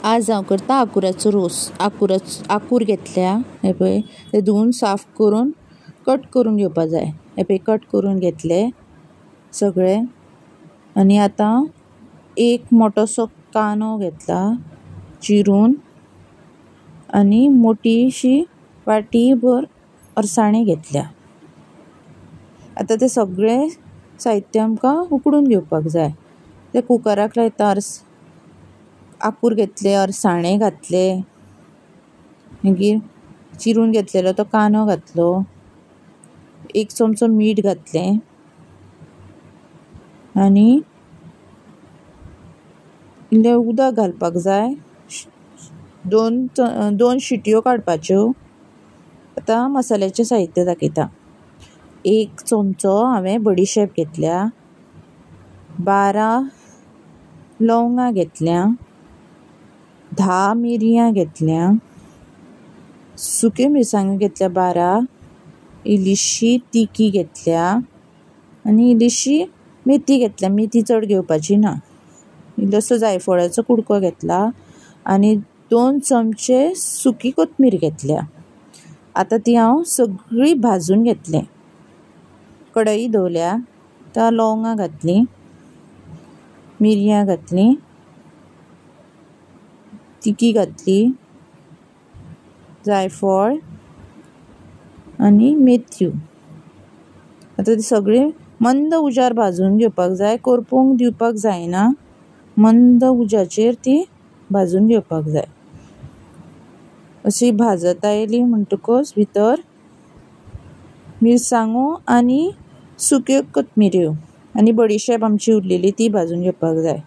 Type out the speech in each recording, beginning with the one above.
आज हांव करता आकुराचो रोस. आकूर घेतल्या, हे पळय, ते धुवन साफ करून कट करून घेवपाक जाय. हे पळय कट करून घेतले सगळे. आनी आतां एक मोठोसो कांदो घेतला चिरून, आनी मोठीशी वाटीभर अळसाणे घेतल्या. आतां ते सगळे साहित्य आमकां उकडून घेवपाक जाय. ते कुकराक लायता, आकूर घेतले, अळसाणे घातले, मागीर चिरून घेतलेलो तो कांदो घातलो, एक चमचो मीठ घातलें आनी इल्लें उदक घालपाक जाय. दोन शिटयो काडपाच्यो. आतां मसाल्याचें साहित्य दाखयता. एक चमचो हांवें बडिशेप घेतल्या, 12 लवंगां घेतल्या, 10 मिरयां घेतल्या, सुक्यो मिरसांगो घेतल्या 12, इल्लीशी तिखी घेतल्या आनी इल्लीशी मेथी घेतल्या. मेथी चड घेवपाची ना. इल्लोसो जायफळाचो कुडको घेतला आनी 2 चमचे सुकी कोथमीर घेतल्या. आतां ती हांव सगळी भाजून घेतलें. कढई दवरल्या, त्या लवंगां घातलीं, मिरयां घातलीं, तिखी घातली, जायफळ आनी मेथ्यो. आतां ती सगळी मंद उजार भाजून घेवपाक जाय. करपूंक दिवपाक जायना. मंद उजाचेर ती भाजून घेवपाक जाय. अशी भाजत आयली म्हणटकच भितर मिरसांगो आनी सुक्यो कोथमिऱ्यो आनी बडिशेप आमची उरलेली ती भाजून घेवपाक जाय.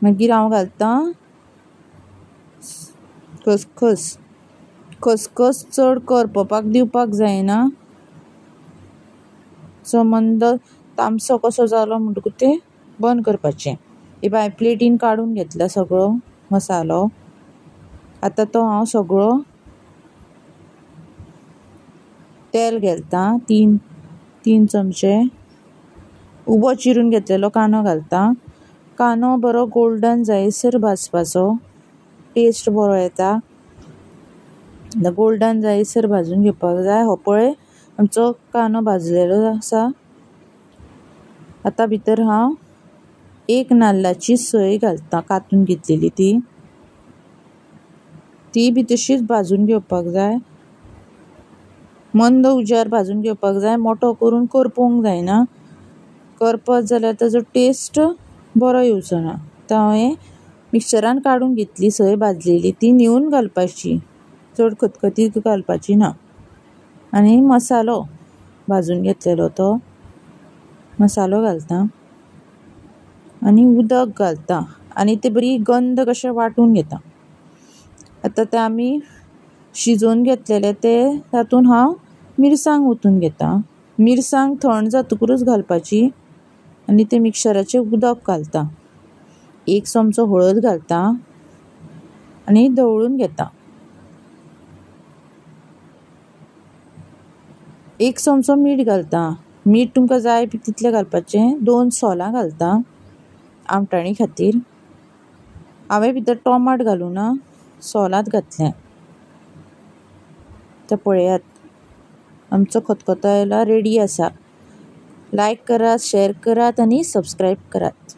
मागीर हांव घालतां खसखस चड करपपाक दिवपाक जायना. सो मंद तामसो कसो जालो म्हणटकूच तें बंद करपाचें. हे पळय प्लेटीन काडून घेतला सगळो मसालो. आतां तो हांव सगळो तेल घालता, 3 चमचे. उबो चिरून घेतलेलो कांदो घालता. कांदो बरो गोल्डन जायसर भाजपाचो. टेस्ट बरो येता. गोल्डन जायसर भाजून घेवपाक जाय. हो पळय आमचो कांदो भाजलेलो आसा. आतां भितर हांव 1 नाल्लाची सय घालता, कातून घेतलेली ती बी तशीच भाजून घेवपाक जाय. मंद उजार भाजून घेवपाक जाय. मोठो करून करपूंक जायना. करपत जाल्यार ताजो टेस्ट बरो येवचो ना. आतां हांवें मिक्सरान काडून घेतली सय भाजलेली, ती न्हिवून घालपाची, चड खतखतीत घालपाची ना. आनी मसालो भाजून घेतलेलो तो मसालो घालता आनी उदक घालता आनी ते बरी गंध कशें वांटून घेता. आतां ते आमी शिजोवन घेतलेले ते तातूंत हांव मिरसांग ओतून घेता. मिरसांग थंड जातकूच घालपाची आनी ते मिक्सराचें उदक घालता. 1 चमचो हळद घालता आनी धवळून घेता. 1 चमचो मीठ घालता. मीठ तुमकां जाय तितलें घालपाचें. 2 सोलां घालता आमटाणी खातीर. हांवें भितर टोमाट घालूना, सोलांच घातलें. आतां पळयात, आमचो खतखतो आयला, रेडी आसा. लायक करात, शेअर करात आनी सबस्क्रायब करात.